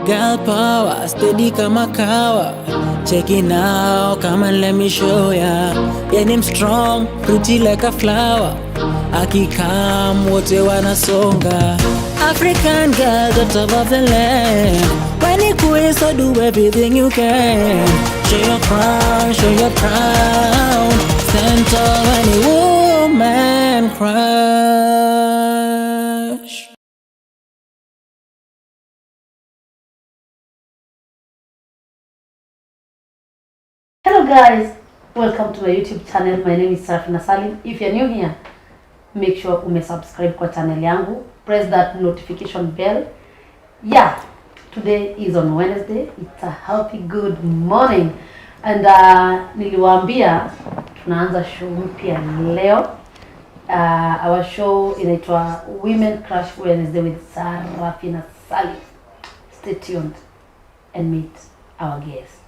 Girl power, steady kama kawa. Check it now, come and let me show ya. Yeah, I'm strong, pretty like a flower. Akikam, wote wanasonga. African girl, daughter of the land. When you quit, so do everything you can. Show your crown, show your crown. Stand tall when a woman crush. Hello guys, welcome to my YouTube channel. My name is Sarafina Salim. If you're new here, make sure you subscribe kwa channel yangu. Press that notification bell. Yeah, today is on Wednesday. It's a happy good morning. And niliwaambia tunaanza show mpya leo. Our show inaitwa Women Crush Wednesday with Sarafina Salim. Stay tuned and meet our guest.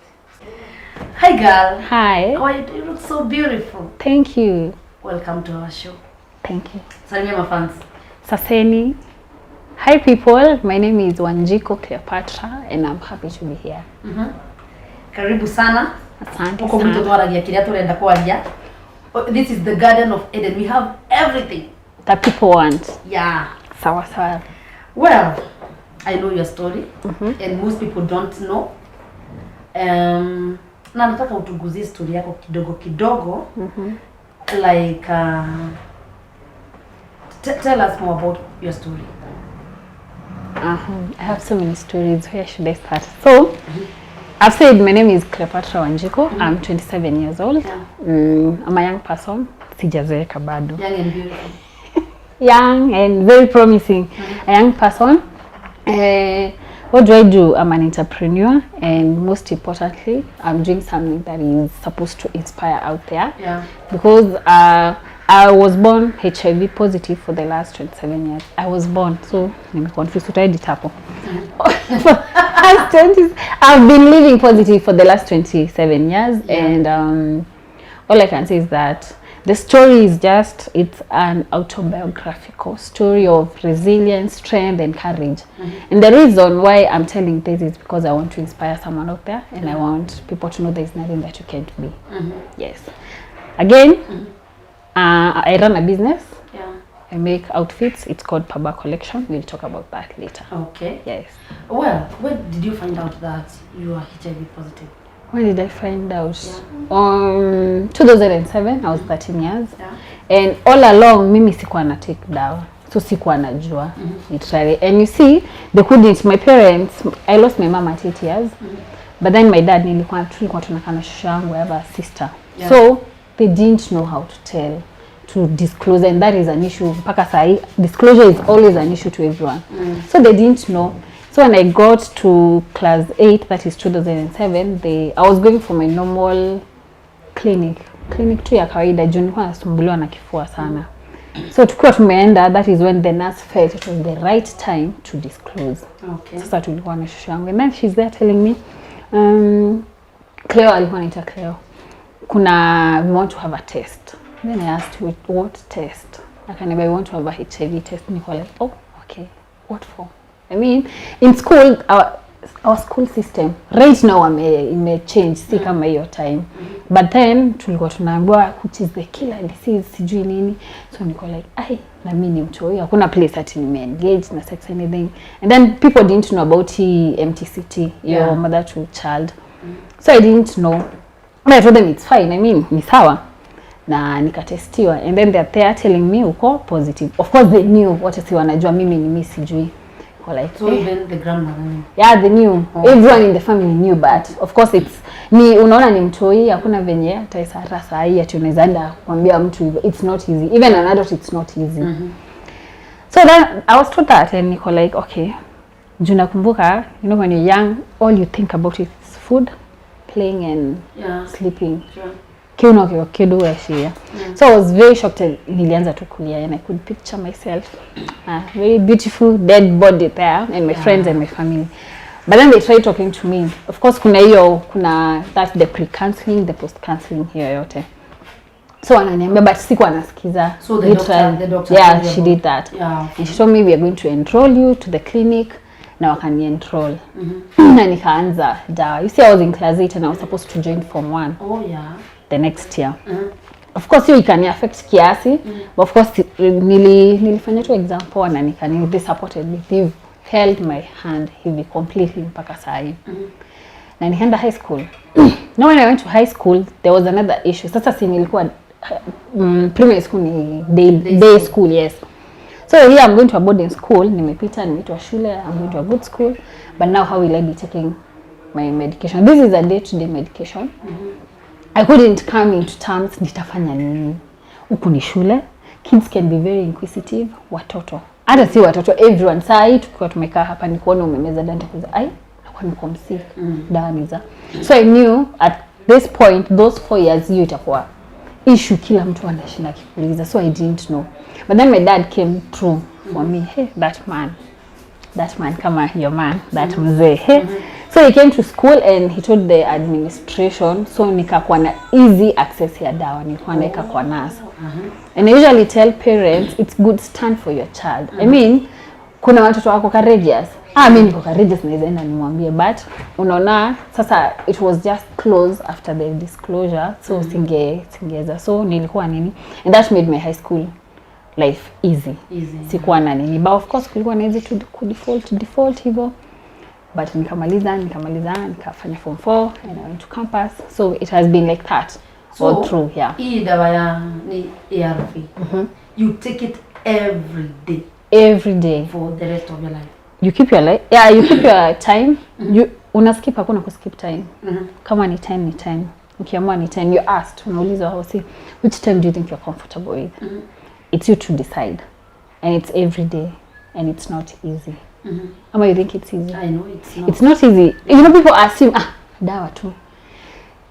Hi girl. Hi. How are you? You look so beautiful. Thank you. Welcome to our show. Thank you. Salimia my fans. Saseni. Hi people, my name is Wanjiko Cleopatra and I'm happy to be here. Karibu sana. Asante Uko mtoto wa rangi ya kiatu unaenda kualia. This is the Garden of Eden. We have everything that people want. Yeah. Sawa sawa. Well, I know your story and most people don't know. Na nataka utuguzie story yako kidogo kidogo. Like tell us more about your story. I have so many stories. Where should I start? So, I've said my name is Cleopatra Wanjiko. I'm 27 years old. I'm a young person. Sijazeeka bado. Young and beautiful. Young and very promising. A young person. What do I do? I'm an entrepreneur, and most importantly, I'm doing something that is supposed to inspire out there. Yeah. Because I was born HIV positive for the last 27 years. I was born, so I'm confused. I've been living positive for the last 27 years, and all I can say is that the story is it's an autobiographical story of resilience, strength, and courage. And the reason why I'm telling this is because I want to inspire someone out there, and I want people to know there's nothing that you can't be. Yes. Again, I run a business. Yeah. I make outfits. It's called Paba Collection. We'll talk about that later. Okay. Yes. Well, when did you find out that you are HIV positive? When did I find out? 2007, I was 13 years. Yeah. And all along, mimi sikuwa na take dawa. So sikuwa najua. Literally. And you see, they couldn't, my parents, I lost my mom at 8 years. But then my dad, tulikuwa tunakana shusha yangu, I have a sister. Yeah. So they didn't know how to tell, to disclose, and that is an issue. Mpaka sai, disclosure is always an issue to everyone. So they didn't know. So when I got to class 8, that is 2007, I was going for my normal clinic tu ya kawaida, juu nilikuwa nasumbuliwa na kifua sana. So tukiwa tumeenda, that is when the nurse felt it was the right time to disclose. Okay. Sasa tulikuwa na shusha yangu, and then she's there telling me, Cleo, alikuwa anaita Cleo, we want to have a test. Then I asked, what test? Akaniambia, we want to have a HIV test. Niko like, oh, okay, what for? I mean, in school, our school system right now may change, si kama hiyo time. But then tulikuwa tunaambiwa which is the killer disease, sijui nini. So niko like, na mimi ni mtoi, hakuna place ati nime engage na sex anything. And then people didn't know about MTCT, your mother to child. So I didn't know. But I told them it's fine. I mean, ni sawa. Na nikatestiwa, and then they're there telling me uko positive. Of course they knew what si wanajua mimi ni mimi sijui. Like, so even the grandmother knew? Yeah, they knew. Everyone in the family knew, but of course unaona ni mtoi, hakuna venye hata isara sahi ati unaweza enda kumwambia mtu hivyo. It's not easy. Even an adult, it's not easy. So then I was told that, and niko like, okay. Juu nakumbuka, when you're young, all you think about is food, playing and sleeping. Sure. So I was very shocked. Nilianza tu kulia, and I could picture myself, very beautiful dead body there, and my friends and my family. But then they tried talking to me. Of course, that's the pre-counseling, the post-counseling here yote. So ananiambia, but sikuwa nasikiza. So the doctor she did that. Yeah. And she told me, we are going to enroll you to the clinic. na wakani enroll. Na nikaanza dawa. You see, I was in class 8 and I was supposed to join form 1. Oh yeah. The next year. Of course you can affect kiasi, but of course nilifanya tu example na they supported me. They've held my hand hivi completely mpaka saa hii. Na nikaenda high school. Now when I went to high school, there was another issue. Sasa si nilikuwa primary school ni day school, yes. So here I'm going to a boarding school, nimepita nimeitwa shule, I'm going to a good school, but now how will I be taking my medication? This is a day-to-day medication. I couldn't come into terms nitafanya nini. Huku ni shule, kids can be very inquisitive, watoto. Hata si watoto, everyone. Saa hii tukiwa tumekaa hapa ni kuona umemeza dante kuza ai nakuwa niko msick, dawa ni za. So I knew at this point, those 4 years hiyo itakuwa issue, kila mtu anashinda kikuuliza. So I didn't know. But then my dad came through for me. Hey, that man, kama your man, that mzee. Hey. So he came to school and he told the administration, so nikakuwa na easy access ya dawa, nilikuwa naeka kwa nurse. And I usually tell parents, it's good stand for your child. I mean, kuna watoto wako courageous. Mimi niko courageous naweza enda nimwambie, but unaona sasa it was just close after the disclosure, so singeza. So nilikuwa nini, and that made my high school life easy. Sikuwa na nini, but of course kulikuwa na hizi to default hivyo. But nikamaliza nikafanya form 4 and I went to campus. So it has been like that all through, yeah. Hii dawa ya ni ARV. You take it every day for the rest of your life. You keep your life. Yeah, you keep your time. You unaskip, hakuna kuskip time. Kama ni 10 ni 10. Ukiamua ni 10, you asked, unaulizwa how see which time do you think you're comfortable with. It's you to decide. And it's every day and it's not easy. Ama you think it's easy? I know it's not. It's not easy. You know, people assume dawa tu.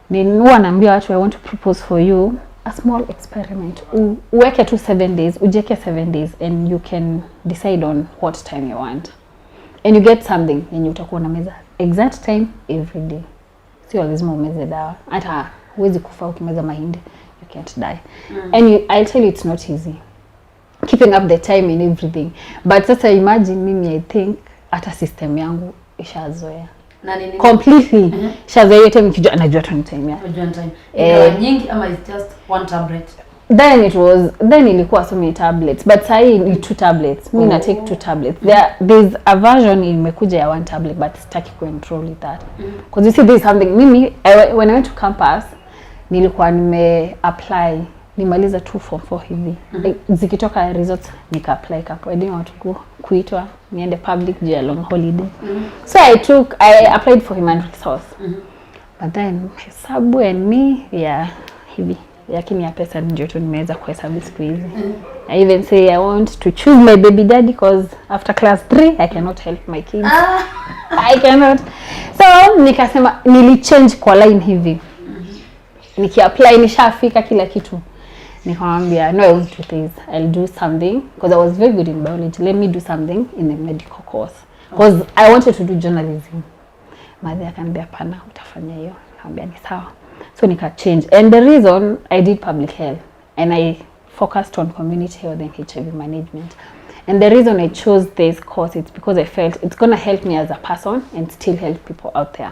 Huwa naambia watu, I want to propose for you a small experiment. Uweke tu 7 days, ujeke 7 days and you can decide on what time you want. And you get something and utakuwa na meza exact time every day. Sio lazima umeze dawa. Hata huwezi kufa ukimeza mahindi, you can't die. And I'll tell you it's not easy. Keeping up the time and everything. But sasa imagine mimi, I think hata system yangu ishazoea. Na nini? Completely. Ishazoea yote mkijua anajua tu time ya. Unajua time. Nyingi ama is just one tablet? Then ilikuwa so many tablets, but sasa hii ni 2 tablets. Mimi na take 2 tablets. There's a version imekuja ya 1 tablet, but sitaki control that. Because you see there's something, mimi when I went to campus nilikuwa apply, nimaliza 2 form 4 hivi. Zikitoka results nika apply kapo. I didn't want to kuitwa niende public juu ya long holiday. So I applied for human resource. But then hesabu and me hivi. Lakini ya pesa ndio tu nimeweza kuhesabu siku hizi. I even say I want to choose my baby daddy because after class 3 I cannot help my kids. I cannot. So nikasema nilichange kwa line hivi. Niki-apply nishafika kila kitu. Nikamwambia no, I won't do this. I'll do something because I was very good in biology. Let me do something in the medical course because I wanted to do journalism. Madhe akaniambia hapana, utafanya hiyo. Nikamwambia ni sawa. So nika change, and the reason I did public health and I focused on community health and HIV management, and the reason I chose this course is because I felt it's gonna help me as a person and still help people out there.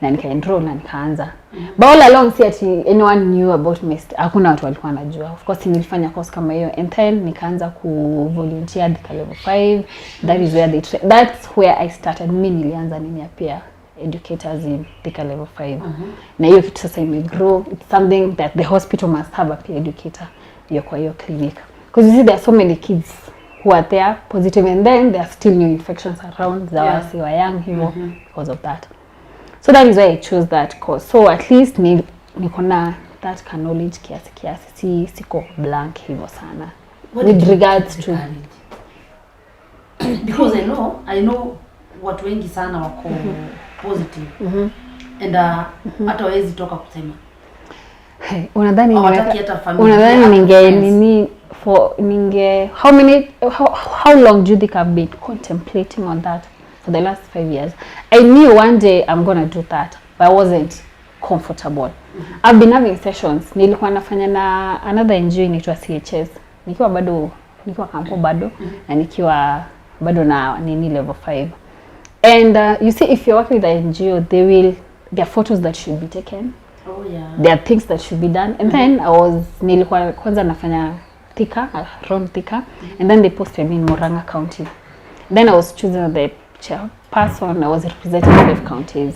Na nika enroll na nikaanza. But all along see ati anyone knew about me. Hakuna watu walikuwa wanajua. Of course nilifanya course kama hiyo, and then nikaanza ku volunteer at level 5. That's where I started. Mimi nilianza nini pia educators in Thika level 5. Na hiyo kitu sasa imegrow. It's something that the hospital must have a peer educator hiyo kwa hiyo clinic. Because you see there are so many kids who are there positive and then there are still new infections around the wasi wa young hivyo because of that. So that is why I chose that course. So at least niko na that knowledge kiasi siko blank hivyo sana. With regards to because I know watu wengi sana wako positive. And hata wezi toka kusema. Unadhani how long do you think I've been contemplating on that for the last 5 years? I knew one day I'm going to do that, but I wasn't comfortable. I've been having sessions. Nilikuwa nafanya na another NGO inaitwa CHS. Nikiwa kampo bado na nikiwa bado na nini level 5. And you see, if you're working with an NGO, there are photos that should be taken. Oh yeah. There are things that should be done. And then nilikuwa kwanza nafanya Thika, around Thika, and then they posted me in Murang'a County. Then I was choosing the chairperson. I was representing 5 counties.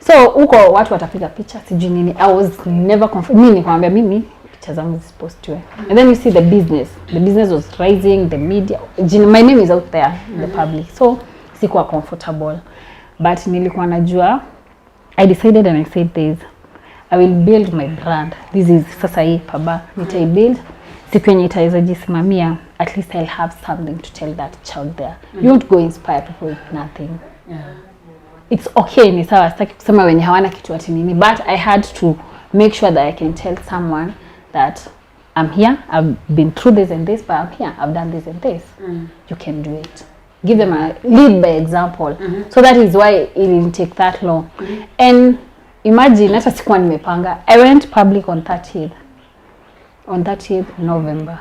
So huko watu watapiga picha sijui nini. I was never comfortable. Mimi nikamwambia mimi picha zangu zisipostiwe. And then you see the business. The business was rising, the media. My name is out there in the public. So sikuwa comfortable. But nilikuwa najua, I decided and I said this, I will build my brand. This is sasa hii paba nitaibuild. Siku yenye itaweza jisimamia, at least I'll have something to tell that child there. You won't go inspire people with nothing. Yeah. It's okay, ni sawa, sitaki kusema wenye hawana kitu ati nini, but I had to make sure that I can tell someone that I'm here, I've been through this and this, but I'm here, I've done this and this. You can do it. Give them a lead by example. So that is why it didn't take that long. And imagine, hata sikuwa nimepanga. I went public on 30th November.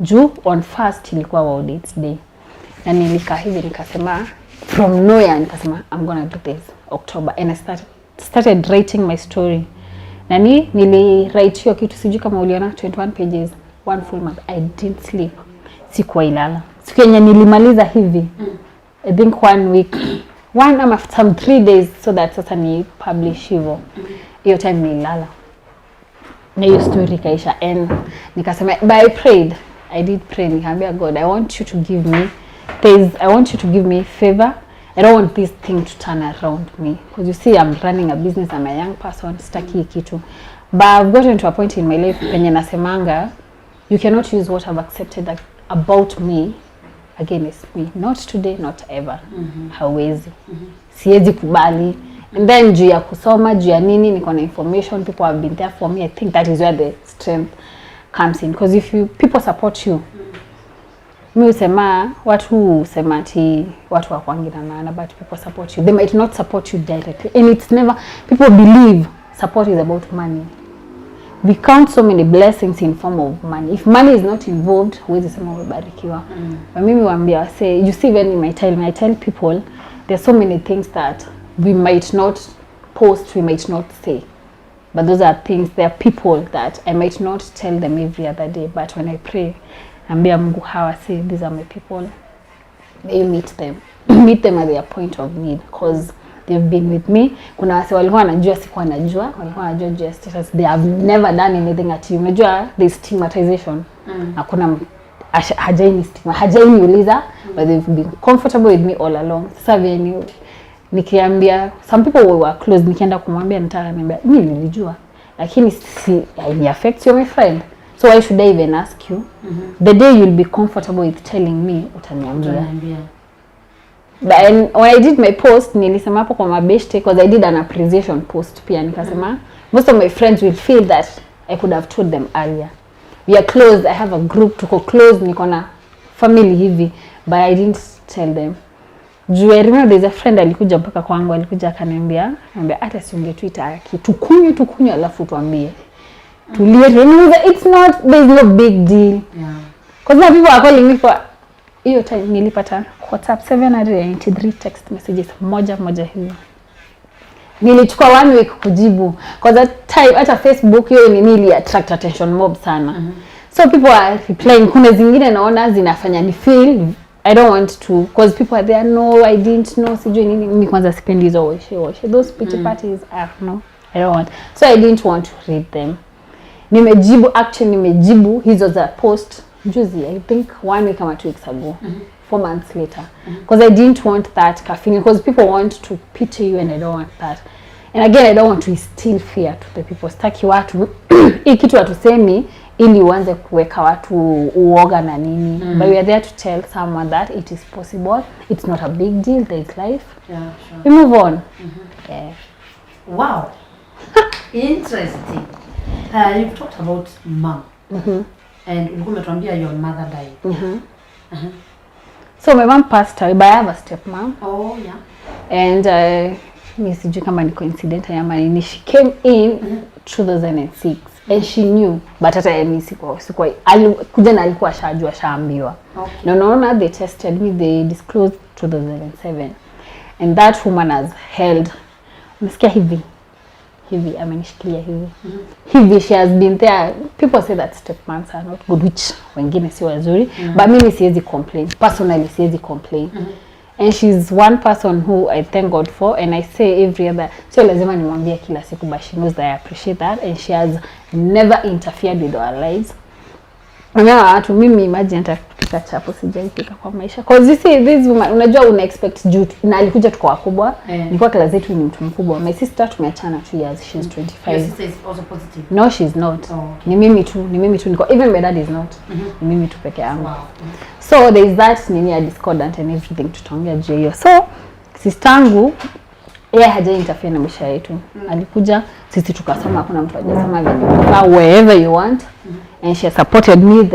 Juu on 1st ilikuwa audit day. Na nilikaa hivi nikasema from nowhere nikasema I'm gonna do this October, and I started writing my story. Na nili-write hiyo kitu sijui kama uliona 21 pages, 1 full month. I didn't sleep. Sikuwa ilala. Siku yenye nilimaliza hivi, I think 1 week, ama some 3 days, so that sasa ni publish hivyo. Hiyo time nilala. Na hiyo story kaisha, and nikasema, but I prayed. I did pray. Nikamwambia God, I want you to give me favor. I don't want this thing to turn around me. Because you see, I'm running a business, I'm a young person, staki kitu. But I've gotten to a point in my life penye nasemanga, you cannot use what I've accepted about me against me. Not today, not ever. Hawezi. Siwezi kubali. And then juu ya kusoma, juu ya nini, niko na information, people have been there for me. I think that is where the strength comes in. Because if people support you, mi usema, watu usema ati watu wakwangi na maana, but people support you. They might not support you directly. And it's never, people believe support is about money. We count so many blessings in form of money. If money is not involved, huwezi sema umebarikiwa. But mimi waambia, say, you see when I tell people, there are so many things that we might not post, we might not say. But those are things, there are people that I might not tell them every other day. But when I pray, ambia Mungu hawa, say, these are my people. They meet them. Meet them at their point of need. Because they've been with me. Kuna wase walikuwa wanajua sikuwa najua. Walikuwa wanajua juu ya status. They have never done anything at you. Unajua, the stigmatization. Hakuna hajaini stigma. Hajaini uliza. But they've been comfortable with me all along. Sasa vyenye nikiambia, some people were close, nikienda kumwambia nitaniambia mimi nilijua, lakini si it affects you, my friend, so why should I even ask you? The day you'll be comfortable with telling me, utaniambia. But when I did my post, nilisema hapo kwa mabeshte, because I did an appreciation post pia, nikasema most of my friends will feel that I could have told them earlier. We are close, I have a group, tuko close, niko na family hivi, but I didn't tell them. I remember there's a friend alikuja mpaka kwangu, alikuja akaniambia, hata si ungetuita aki tukunywe alafu tuambie. Tulie, it's not, there's no big deal. Yeah. Because now people are calling me for hiyo time nilipata WhatsApp 793 text messages moja hivi. Nilichukua 1 week kujibu, because that time hata Facebook hiyo ili attract attention mob sana. So people are replying, kuna zingine naona zinafanya ni feel I don't want to, because people are there, no, I didn't know, sijui nini, mimi kwanza sipendi hizo washe. Those pity parties, no, I don't want. So I didn't want to read them. Nimejibu hizo za post juzi, I think 1 week or 2 weeks ago, 4 months later. Because I didn't want that caffeine, because people want to pity you and I don't want that. And again, I don't want to instill fear to the people. Staki watu, hii kitu watusemi, ili uanze kuweka watu uoga na nini. But we are there to tell someone that it is possible. It's not a big deal. There is life. Yeah, sure. We move on. Yeah. Wow. Interesting. You've talked about mom. And ulikuwa umetuambia your mother died. So my mom passed away, but I have a stepmom. Oh, yeah. And mimi sijui kama ni coincident ama nini. She came in 2006. And she knew, but hata mimi sikuwa alikuja na alikuwa shaambiwa. Okay. No, they tested me, they disclosed 2007. and that woman has held, umesikia hivi amenishikilia hivi, she has been there. People say that stepmoms are not good, which wengine si wazuri, but mimi siwezi complain personally, siwezi complain. And she's one person who I thank God for, and I say every other, so lazima nimwambie kila siku, but she knows that I appreciate that, and she has never interfered with our lives. Mimi imagine hata kupika chapo sijaipika kwa maisha. Because you see this woman, unajua una expect juu na alikuja tuko wakubwa. Nilikuwa class yetu ni mtu mkubwa. My sister tumeachana 2 years, she's 25. Your sister is also positive? No, she's not. Oh, okay. Ni mimi tu niko, even my dad is not. Ni mimi tu peke yangu. Wow. So there is that a discordant and everything tutaongea juu hiyo. So sistangu yeye haja interfere na maisha yetu. Alikuja sisi tukasema kuna mtu hajasema wherever you want. And she has supported me.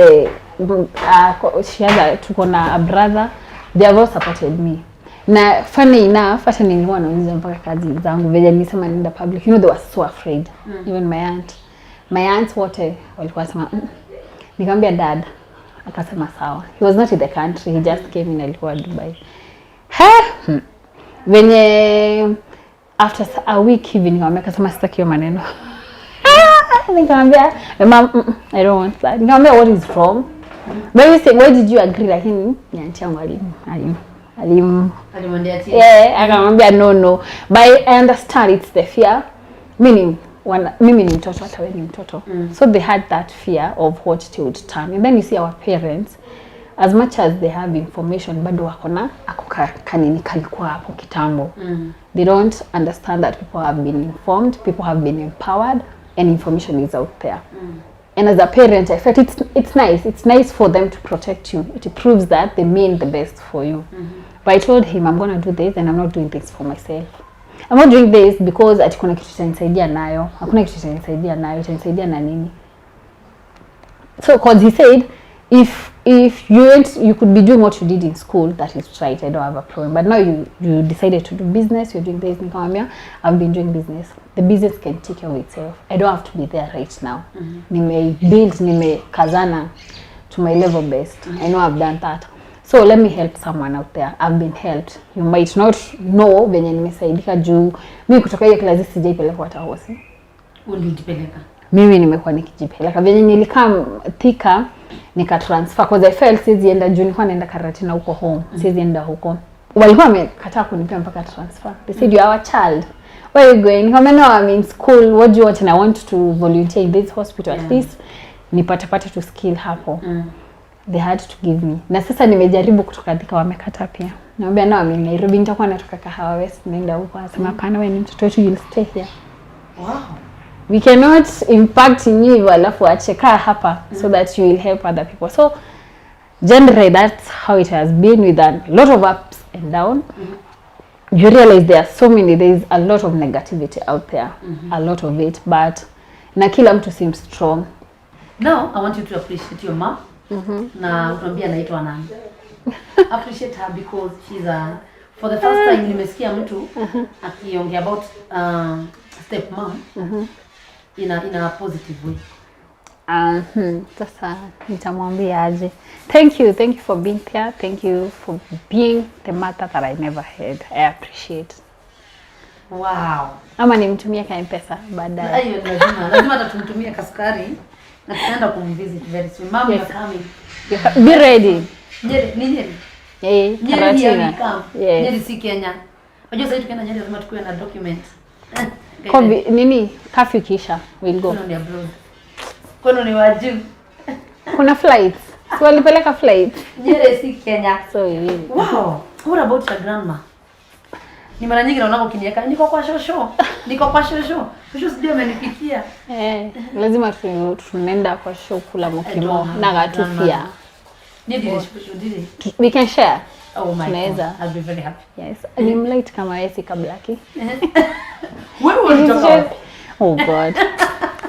She has tuko na a brother, they have all supported me. Na funny enough, hata nilikuwa nauliza mpaka kazi zangu vile nilisema nenda public, you know, they were so afraid. Even my aunts wote walikuwa sema nikamwambia dad, akasema sawa. He was not in the country, he just came in, alikuwa Dubai. Venye after a week hivi nikamwambia, akasema sitaki hiyo maneno. Nikamwambia mom, I don't want that. Nikamwambia what is wrong? Maybe say why did you agree, lakini auntie yangu alimwambia ati akamwambia no, but I understand it's the fear, meaning mimi ni mtoto, hata wewe ni mtoto. So they had that fear of what it would turn. And then you see our parents, as much as they have information, bado wako na kanini kalikuwa hapo kitambo. They don't understand that people have been informed, people have been empowered, and information is out there. And as a parent, I felt it's nice for them to protect you. It proves that they mean the best for you. But I told him I'm going to do this, and I'm not doing this for myself. I'm not doing this because ati kuna kitu itanisaidia nayo. Hakuna kitu itanisaidia nayo, itanisaidia na nini? So because he said if you could be doing what you did in school, that is right, I don't have a problem. But now you decided to do business, you're doing this. Nikamwambia I've been doing business. The business can take care of itself. I don't have to be there right now. Nimekazana to my level best. I know I've done that. So let me help someone out there. I've been helped. You might not know venye nimesaidika juu mimi kutoka hiyo klasi sijaipeleka hata hosi. Ulijipeleka? Mimi nimekuwa nikijipeleka. Venye nilikaa Thika nika transfer because I felt siwezi enda juu, nilikuwa naenda Karatina huko home. Siwezi enda huko. Walikuwa wamekataa kunipea mpaka transfer. They said you are a child. Where are you going? Nikamwambia no, I'm in school. What do you want? And I want to volunteer in this hospital at least. Nipate to skill hapo. They had to give me. Na sasa nimejaribu kutoka Thika, wamekataa pia. Niambia no, mimi Nairobi nitakuwa natoka Kahawa West naenda huko. Anasema hapana, wewe ni mtoto wetu, you'll stay here. Wow. We cannot impact in you alafu acheka hapa so that you will help other people. So generally that's how it has been, with a lot of ups and downs. You realize there is a lot of negativity out there, a lot of it, but na kila mtu seems strong. Now I want you to appreciate your mom. Na utuambia anaitwa nani? Appreciate her because she's for the first time nimesikia mtu akiongea about stepmom in a positive way. Sasa nitamwambia aje. Thank you for being there. Thank you for being the mother that I never had. I appreciate. Wow. Ama nimtumie ka M-Pesa baadaye. Hiyo lazima atatumtumia kasukari na tutaenda kumvisit very soon. Mom, yes. You're coming. Be ready. Nyeri. Karatina. Yes. Nyeri si Kenya. Unajua sasa tukienda Nyeri lazima tukue na document. Curfew kisha we'll go. Kono ni wajib. Kuna flights. So walipeleka flights. Nyeri si Kenya. So really. Wow. What about your grandma? Ni mara nyingi naona ukinieka niko kwa shosho. Shosho sijui amenipikia. Lazima tunaenda kwa show kula mokimo na gatufia. We can share. Oh my God. I'll be very happy. Yes. I'm light kama yesi ka blackie. When will you talk about? Oh God.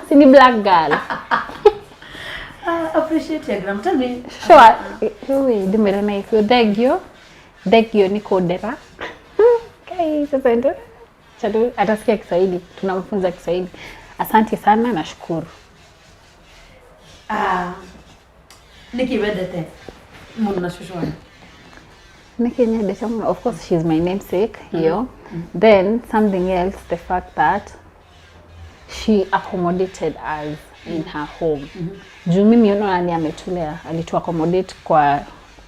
Sini black girl. Appreciate your grandma. Tell me. Sure. Wewe ndimera na ifyo degyo ni kodera. Okay, sasa ndo. Chadu atasikia Kiswahili. Tunamfunza Kiswahili. Asante sana, nashukuru. Nikiwedete. Mbona nashushuana? Of course, she's my namesake here. Then something else, the fact that she accommodated us in her home. Juu mimi nani ametulea, alitu accommodate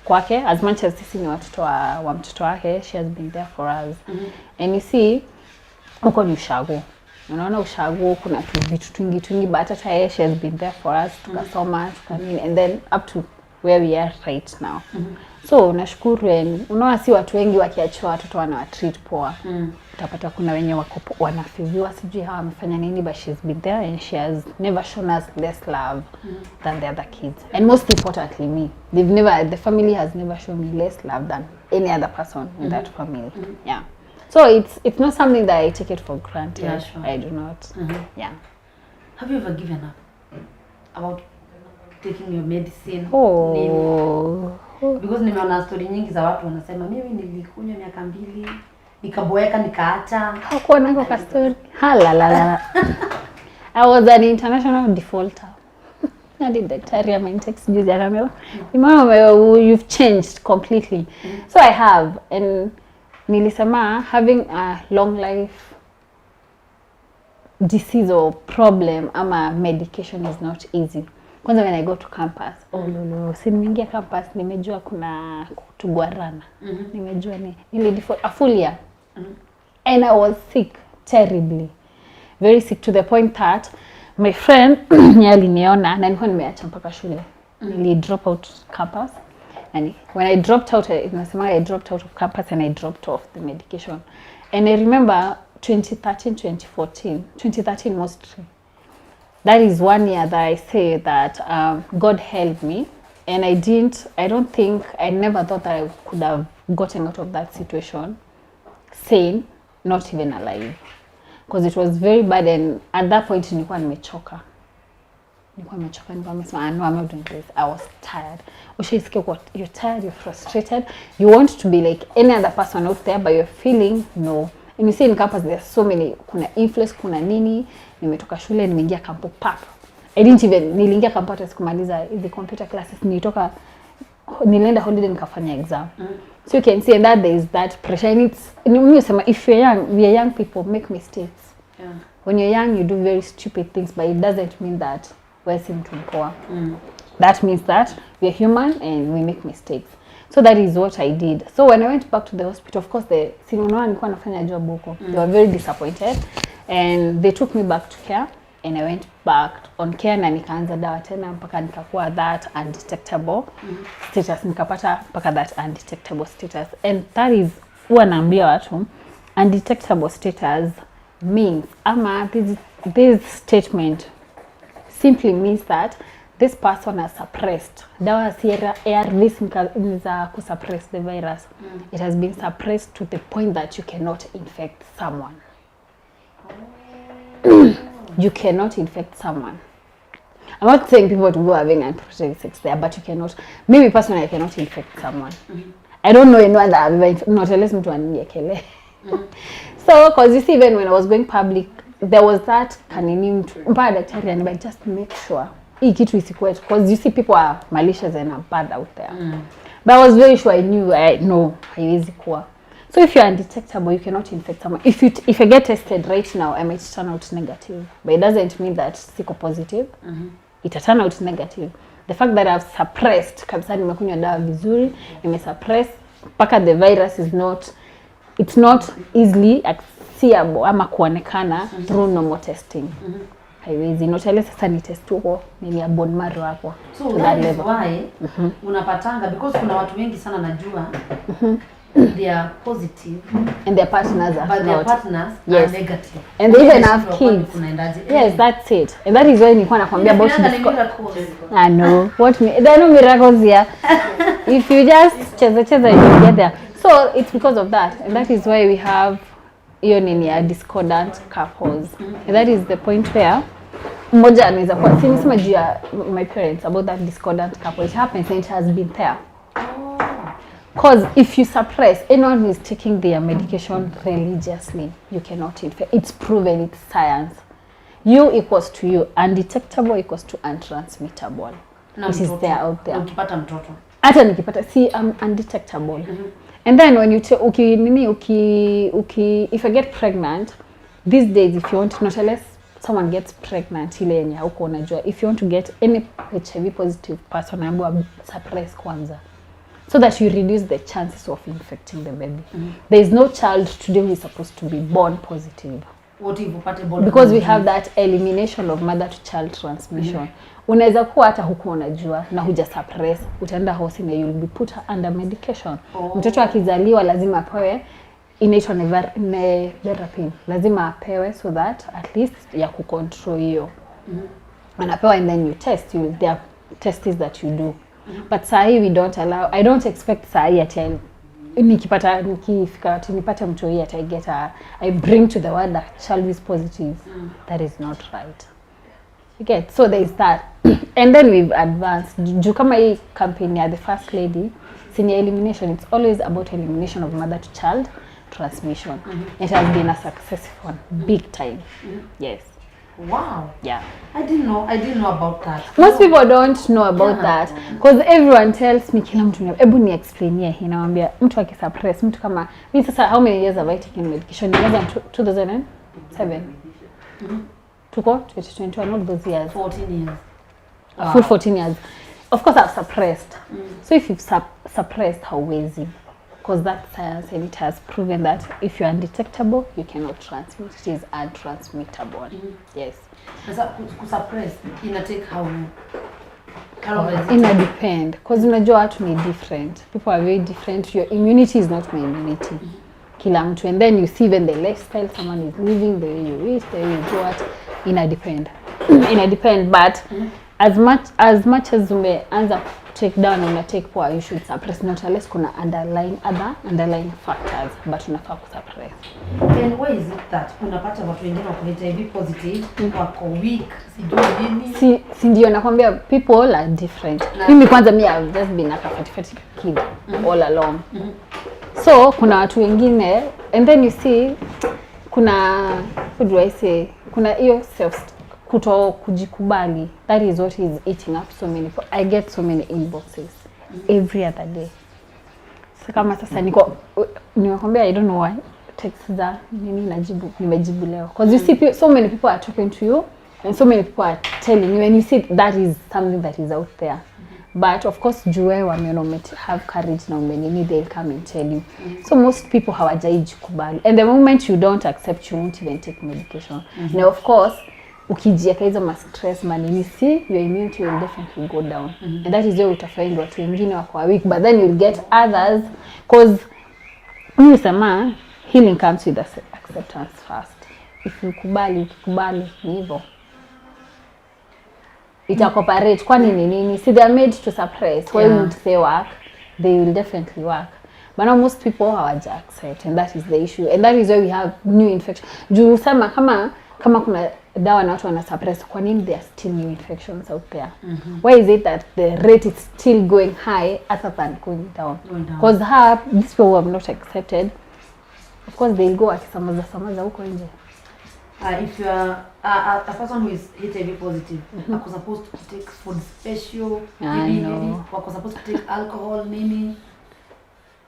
kwake as much as sisi ni watoto wa mtoto wake. She has been there for us. And you see, uko ni ushago. Unaona ushago kuna vitu twingi but hata yeye she has been there for us, tukasoma tukanini, and then up to where we are right now. So nashukuru, unaona si watu wengi wakiachwa watoto wana treat poa. Utapata kuna wenye wako wanafiviwa sijui hawa wamefanya nini, but she's been there and she has never shown us less love than the other kids. And most importantly me, the family has never shown me less love than any other person in that family. Yeah. So it's not something that I take it for granted. Yeah, sure. I do not. Yeah. Have you ever given up about taking your medicine? Because nimeona story nyingi za watu wanasema mimi nilikunywa miaka 2 nikaboeka nikaacha. Hakuwa nako ka story. Halalala. I was an international defaulter. I did the retirement text juzi akameo. You've changed completely. So I have, and nilisema having a long life disease or problem ama medication is not easy. Kwanza when I go to campus, si nimeingia campus nimejua kuna kutugwarana. Nimejua a full year. And I was sick terribly. Very sick to the point that my friend aliniona na nilikuwa nimeacha mpaka shule. Nili drop out campus. And when I dropped out, I dropped out of campus and I dropped off the medication. And I remember 2013, 2014, 2013 mostly. That is 1 year that I say that God helped me. And I never thought that I could have gotten out of that situation sane, not even alive. Because it was very bad, and at that point nilikuwa nimechoka. I know I'm not doing this. I was tired. You're tired, you're frustrated. You want to be like any other person out there, but you're feeling no. And you see in campus there's so many, kuna influence, kuna nini, nimetoka shule, nimeingia kampo pap. Niliingia kampo hata sikumaliza the computer classes, nilienda holiday nikafanya exam. So you can see that there is that pressure, and if you're young, we are young people, make mistakes. Yeah. When you're young, you do very stupid things, but it doesn't mean that we're poor. That means that we're human and we make mistakes. So that is what I did. So when I went back to the hospital, of course, they were very disappointed, and they took me back to care, and I went back on care na nikaanza dawa tena mpaka nikakuwa that undetectable status, nikapata mpaka that undetectable status. And that is huwa naambia watu, undetectable status means this statement simply means that this person has suppressed. Dawa ARVs za suppress the virus. It has been suppressed to the point that you cannot infect someone. You cannot infect someone. I'm not saying people to go having unprotected sex there, but you cannot. Maybe personally I cannot infect someone. I don't know anyone that I've not unless mtu aniekele. So because you see, even when I was going public, there was that kanini mpaka daktari, but just make sure hii kitu isikuwe, because you see people are malicious and are bad out there. But I was very sure, I knew haiwezi kuwa. So if you're undetectable, you cannot infect someone. If I get tested right now, I might turn out negative, but it doesn't mean that siko positive. It turn out negative. The fact that I've suppressed kabisa, nimekunywa dawa vizuri, nimesuppress mpaka the virus it's not easily seeable ama kuonekana through normal testing. Haiwezi, not unless sasa ni test huko ni ya bone marrow hapo. So that is why unapatanga, because kuna watu wengi sana najua they are positive and their partners are but not. Their partners yes. are negative, and they even have kids. Yes, that's it. And that is why nilikuwa nakwambia about this. I know what there are no miracles here. If you just cheza you get there. So it's because of that, and that is why we have discordant couples. And that is the point where mmoja anaweza kwa sinisema juu ya my parents about that discordant couple. It happens and it has been there. Because if you suppress, anyone who is taking their medication religiously, you cannot infect. It's proven, it's science. You equals to you, undetectable equals to untransmittable. It is there out there. Ukipata mtoto. Hata nikipata, see, I'm undetectable. And then when you if I get pregnant these days, if you want, not unless someone gets pregnant ile yenye huko unajua, if you want to get any HIV positive person ambaye suppress kwanza, so that you reduce the chances of infecting the baby. There is no child today who is supposed to be born positive. What if upate born because positive? We have that elimination of mother to child transmission. Unaweza kuwa hata huku unajua na huja suppress, utaenda hosi na you'll be put under medication. Mtoto akizaliwa lazima apewe inaitwa therapy, lazima apewe so that at least ya kucontrol hiyo. Anapewa and then you test, there are tests that you do. But sahi we don't allow, I don't expect sahi ati nikifika ati nipate mtu hii ati I bring to the world that child is positive. That is not right. Okay, so there is that. And then we've advanced. Juu kama hii campaign ya the first lady, senior elimination, it's always about elimination of mother to child transmission. It has been a successful one, big time. Yes. Wow. Yeah. I didn't know about that. Most people don't know about that because everyone tells me kila mtu hebu ni explainie hii, naambia mtu akisuppress mtu kama mimi sasa, how many years have I taken medication? Nilianza 2007. Tuko 2021, not those years. 14 years. Wow. Full 14 years. Of course I've suppressed. So if you've suppressed, hauwezi, because that science and it has proven that if you're undetectable, you cannot transmit. It is untransmittable. Yes. Sasa kusuppress ina take how ina depend, because unajua watu ni different. People are very different. Your immunity is not my immunity. Kila mtu, and then you see when the lifestyle someone is living, the way you eat, the way you do what, ina depend. Ina depend, but as much as umeanza take down and take power, you should suppress, not unless kuna underlying factors, but unafaa kusuppress. And why is it that unapata watu wengine wako HIV positive wako weak, sijui nini? Si ndio nakwambia, people are different. Mimi kwanza I've just been a fatty kid all along. So kuna watu wengine, and then you see kuna, what do I say, kuna hiyo kuto kujikubali. That is what is eating up so many people. I get so many inboxes every other day. So kama sasa nimekwambia, I don't know why text za nimejibu leo, because you see so many people are talking to you and so many people are telling you, and you see that is something that is out there. But of course jue wameona have courage na umenini, they'll come and tell you. So most people hawajajikubali, and the moment you don't accept, you won't even take medication. Now of course ukijieka hizo ma stress manini, see your immunity will definitely go down. And that is where utafind watu wengine wako weak, but then you'll get others, because unasema healing comes with acceptance first. If ukikubali ni hivyo, ita cooperate. Kwani nini? See, they are made to suppress. Why would they work? They will definitely work. But now most people hawaja accept, and that is the issue. And that is why we have new infection. Juu sama kama kuna dawa na watu wana suppress, kwa nini there are still new infections out there? Why is it that the rate is still going high other than going down? Because these people who have not accepted, of course they'll go akisamaza huko nje. If you are a person who is HIV positive, wako supposed to take food special, maybe wako supposed to take alcohol, nini?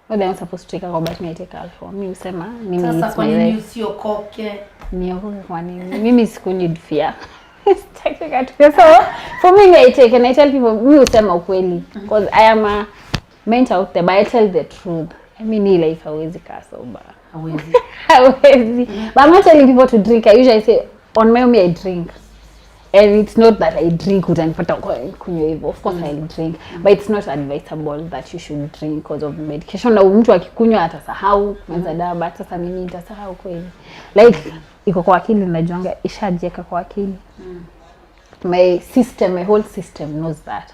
Well, they are supposed to take alcohol, but me take alcohol. Mimi usema mimi sasa kwa nini usiokoke? Niokoke kwa nini? Mimi sikunywi dufia. So for me I take, and I tell people, mimi usema ukweli, because I am a mentor out there, but I tell the truth. I mean ile if hawezi kaa sober. Hawezi. But I'm not telling people to drink. I usually say on my own I drink. And it's not that I drink utanipata kunywa hivyo. Of course I'll drink, but it's not advisable that you should drink because of medication. Na mtu akikunywa atasahau kwanza dawa, but sasa mimi nitasahau kweli. Like iko kwa akili, najuanga ishajeka kwa akili. My whole system knows that.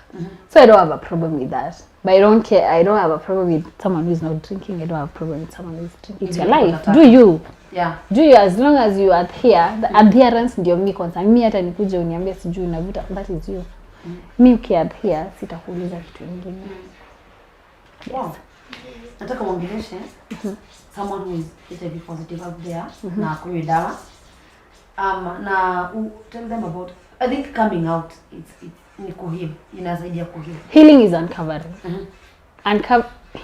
So I don't have a problem with that. But I don't care. I don't have a problem with someone who is not drinking. I don't have a problem with someone who is drinking. It's your life. Do you? Yeah. Do you, as long as you adhere. The adherence ndio mimi concern. Mimi hata nikuje uniambie sijui unavuta, that is you. Mimi ukiadhere sitakuuliza kitu kingine. Wow. Nataka muongeleshe someone who is HIV positive out there na kunywa dawa. Na tell them about, I think coming out, it's ni kuheal, inasaidia kuheal. Healing is uncovering.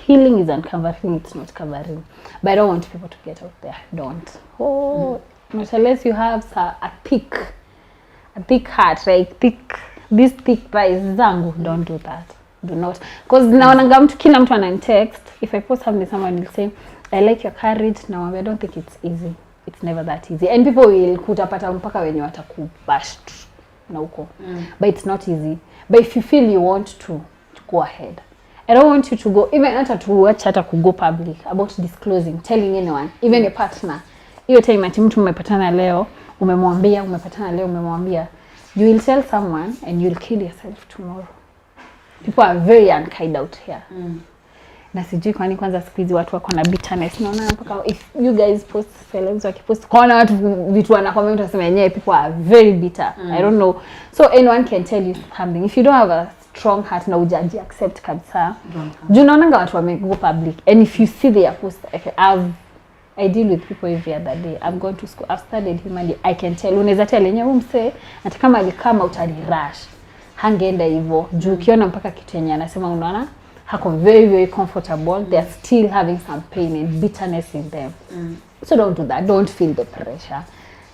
Healing is uncovering, it's not covering. But I don't want people to get out there. Don't. Not unless you have a thick heart, like these thick thighs zangu, don't do that. Do not. Because naonanga mtu kila mtu ananitext. If I post something, someone will say, I like your courage. Now I don't think it's easy. It's never that easy. And people will kutapata mpaka wenye watakubash na uko. But it's not easy. But if you feel you want to go ahead. I don't want you to go, even hata to go public about disclosing, telling anyone, even your partner. Hiyo time ati mtu umepatana leo, umemwambia, you will tell someone and you'll kill yourself tomorrow. People are very unkind out here. Na sijui kwani kwanza siku hizi watu wako na bitterness. Naona mpaka if you guys post celebs wakipost kwa watu vitu wanakwambia mtu asema yenyewe, people are very bitter. I don't know. So anyone can tell you something. If you don't have a strong heart na ujaji accept kabisa. Juu naonanga watu wamego public, and if you see their post, I deal with people every other day. I've gone to school, I've studied humanity. I can tell. Unaweza tell yenyewe mse hata kama alikama utalirush. Hangeenda hivyo. Juu ukiona mpaka kitu yenyewe anasema unaona hako very very comfortable. They are still having some pain and bitterness in them. So don't do that. Don't feel the pressure.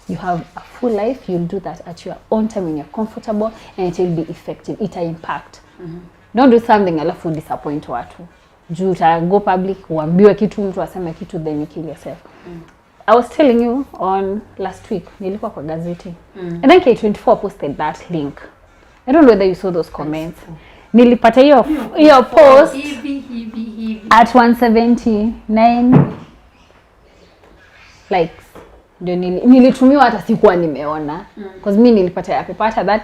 You have a full life. You'll do that at your own time when you're comfortable, and it will be effective. It will impact. Don't do something alafu disappoint watu. Juu uta go public, uambiwe kitu, mtu aseme kitu, then you kill yourself. I was telling you on last week, nilikuwa kwa gazeti. And then K24 posted that link. I don't know whether you saw those comments. Nilipata hiyo post at 179 likes. Ndio nilitumiwa hata sikuwa nimeona. Because mimi nilipata ya pepata that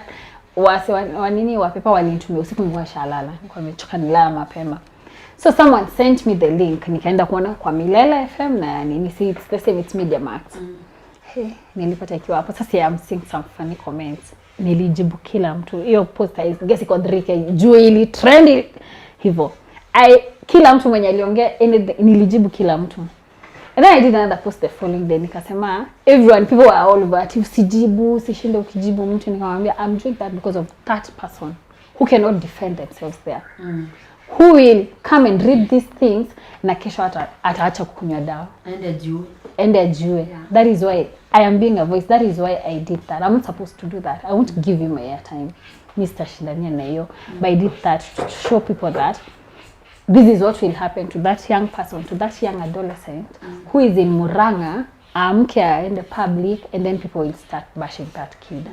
wanini wa pepa walinitumia usiku nilikuwa shalala. Nilikuwa nimechoka nilala mapema. So someone sent me the link. Nikaenda kuona kwa Milele FM na nini, see it's the same, it's Media Max. Hey, nilipata ikiwa hapo. Sasa I'm seeing some funny comments. Nilijibu kila mtu. Hiyo post I guess iko 3K. Juu ili trend hivyo. Kila mtu mwenye aliongea nilijibu kila mtu. And then I did another post the following day. Nikasema people were all over. Usijibu, sishinde ukijibu mtu. Nikamwambia I'm doing that because of that person who cannot defend themselves there. Who will come and read these things na kesho ataacha kukunywa dawa. Ende ajue. That is why I am being a voice. That is why I did that. I'm not supposed to do that. I won't give you my airtime. Mr. Shindania na hiyo. But I did that to show people that this is what will happen to that young person, to that young adolescent who is in Muranga, amke aende public, and then people will start bashing that kid.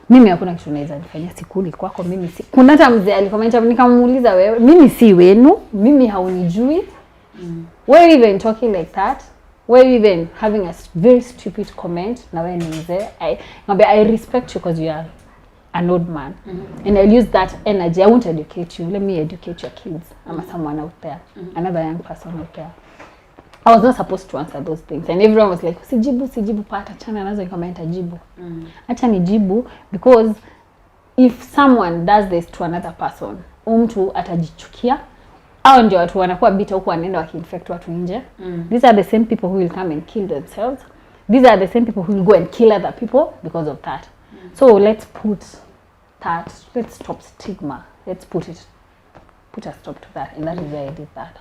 Mimi hakuna kitu naweza nifanyia, sikuli kwako mimi si. Kuna hata mzee alikomenta nikamuuliza wewe, mimi si wenu, mimi haunijui. Why you even talking like that? Why you even having a very stupid comment na wewe ni mzee? I respect you because you are an old man. And I'll use that energy. I won't educate you. Let me educate your kids. I'm someone out there. Another young person out there. I was not supposed to answer those things. And everyone was like, sijibu pata chana nazo ikomenta jibu. Acha ni jibu, because if someone does this to another person, mtu atajichukia. Hao ndio watu wanakuwa bitter huko wanaenda wakiinfect watu nje. These are the same people who will come and kill themselves. These are the same people who will go and kill other people because of that. So let's stop stigma. Let's put a stop to that. And that is why I did that.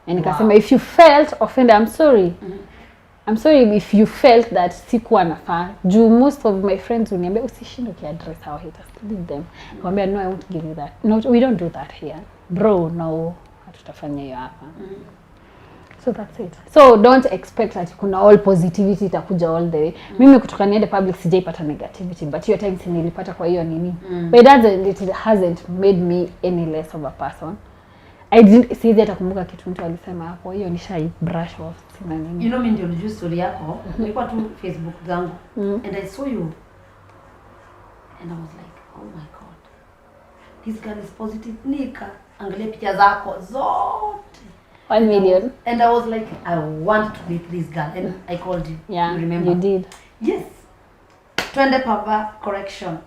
And nikasema, if you felt offended, I'm sorry. I'm sorry if you felt that sikuwa nafaa. Most of my friends uniambia usishinde ukiaddress our haters. Leave them. Nikamwambia no, I won't give you that. No, we don't do that here. Bro, no. Hatutafanya hiyo hapa. So that's it. So don't expect that kuna all positivity itakuja all the way. Mimi kutoka niende public sijaipata negativity, but your time nilipata kwa hiyo nini. But it hasn't made me any less of a person. Siwezi hata kumbuka kitu mtu alisema hapo. Hiyo nishai brush off. Sina nini. You know, mimi ndio nilijua story yako. Nilikuwa tu Facebook zangu. And I saw you. And I was like, oh my God. This girl is positive. Nika, angalia picha zako zote. 1 million. And I was like, I want to meet this girl. And I called you. Yeah, you remember? You did. Yes. Twende Papa correction.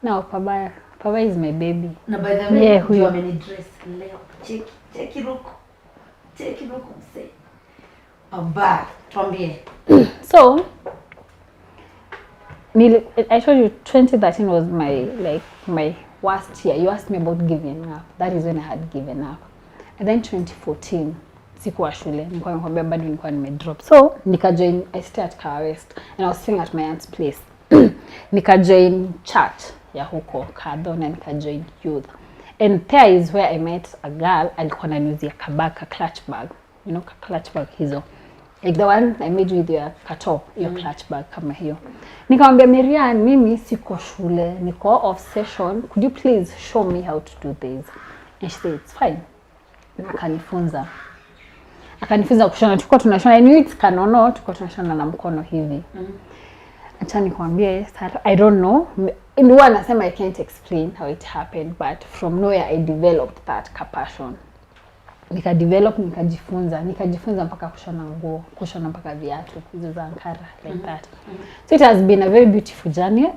No, Papa is my baby. Na by the way, yeah, you ameni dress leo. Cheki look mse. Aba, tuambie. So, I told you 2013 was my worst year, you asked me about giving up. That is when I had given up. And then 2014, sikuwa shule, nilikuwa nimekwambia bado nilikuwa nimedrop. So, nikajoin, I stay at Car West, and I was staying at my aunt's place. Nikajoin church ya huko, Kadho, na nikajoin youth. And there is where I met a girl, alikuwa ananiuzia kabaka clutch bag. You know, clutch bag hizo. Like the one I made with your katop, your clutch bag kama hiyo. Nikamwambia Miriam, mimi siko shule, niko off session. Could you please show me how to do this? And she said, it's fine. Akanifunza kushona. Tulikuwa tunashona, I knew it's kanono, tulikuwa tunashona na mkono hivi. Acha nikwambie, I don't know. In one anasema I can't explain how it happened, but from nowhere I developed that passion. Nikajifunza mpaka kushona nguo, kushona mpaka viatu, hizo za Ankara, like that. So it has been a very beautiful journey.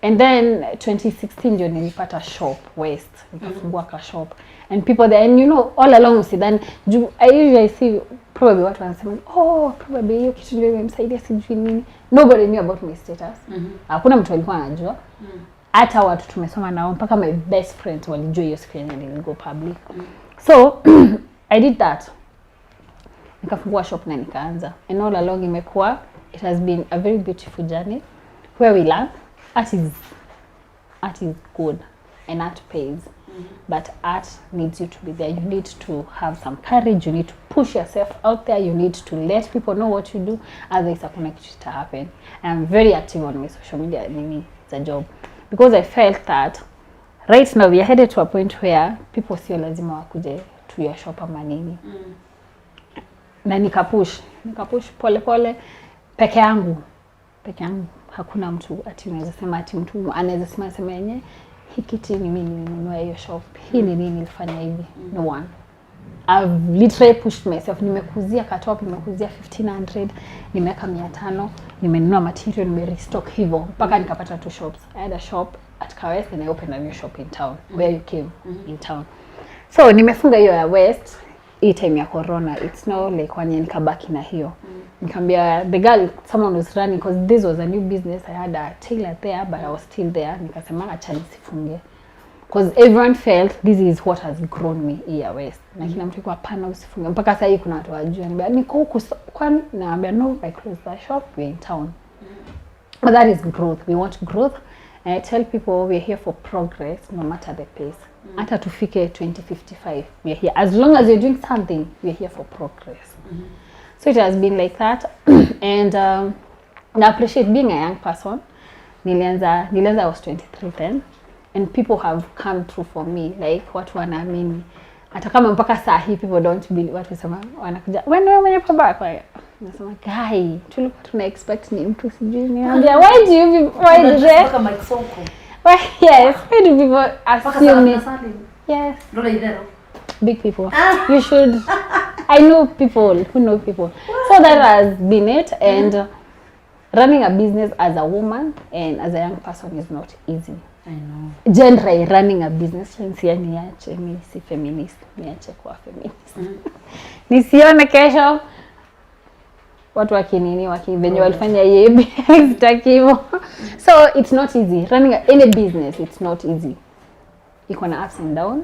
And then 2016 ndio nilipata shop West, nikafungua ka shop. And people there, and you know, all along usidhani, I usually see probably watu wanasema, oh, probably hiyo kitu ndio imemsaidia sijui nini. Nobody knew about my status. Hakuna mtu alikuwa anajua. Hata watu tumesoma nao mpaka my best friends walijua hiyo siku yenyewe niligo public. So I did that. Nikafungua shop na nikaanza. And all along imekuwa, it has been a very beautiful journey where we learn art is good and art pays. But art needs you to be there. You need to have some courage. You need to push yourself out there. You need to let people know what you do. Otherwise, hakuna kitu to happen. I'm very active on my social media. It's a job. Because I felt that right now we are headed to a point where people sio lazima wakuje to your shop ama nini. Na nikapush pole pole peke yangu. Hakuna mtu ati unaweza sema ati mtu anaweza sema yenyewe hiki kitu ni mimi nilinunua hiyo shop. Hii ni nini nilifanya hivi? No one. I've literally pushed myself. Nimekuzia katop, nimekuzia 1500, nimeweka 500, nimenunua material, nimerestock hivyo mpaka nikapata 2 shops. I had a shop at Car West and I opened a new shop in town where you came in town. So nimefunga hiyo ya West hii time ya corona. It's no like when nikabaki na hiyo. Nikamwambia the girl, someone was running because this was a new business. I had a tailor there but I was still there. Nikasema acha nisifunge. Because everyone felt this is what has grown me here West. Na kila mtu kwa pana usifunge. Mpaka sasa hii kuna watu wajua. Niambia niko huko kwani naambia no, I closed the shop, we're in town. But that is growth. We want growth. And I tell people we're here for progress no matter the pace. Hata tufike 2055, we're here. As long as you're doing something, we're here for progress. So it has been like that. And I appreciate being a young person. Nilianza I was 23 then. And people have come through for me. Like watu wanaamini. Hata kama mpaka saa hii people don't believe watu wasema wanakuja. Wewe mwenye paba kwa. Nasema guy, tulikuwa tuna expect ni mtu sijui niambia why do you why did they kama Kisonko. Well, yes, why do people assume it? Yes. Lola idero. Big people. You should. I know people who know people. So that has been it. And running a business as a woman and as a young person is not easy. I know. Generally, running a business, niache, mimi si feminist, niache kuwa feminist. Nisione kesho watu wakinini wakivenye walifanya yeye sitakivo. So it's not easy running any business. It's not easy. Iko na ups and down.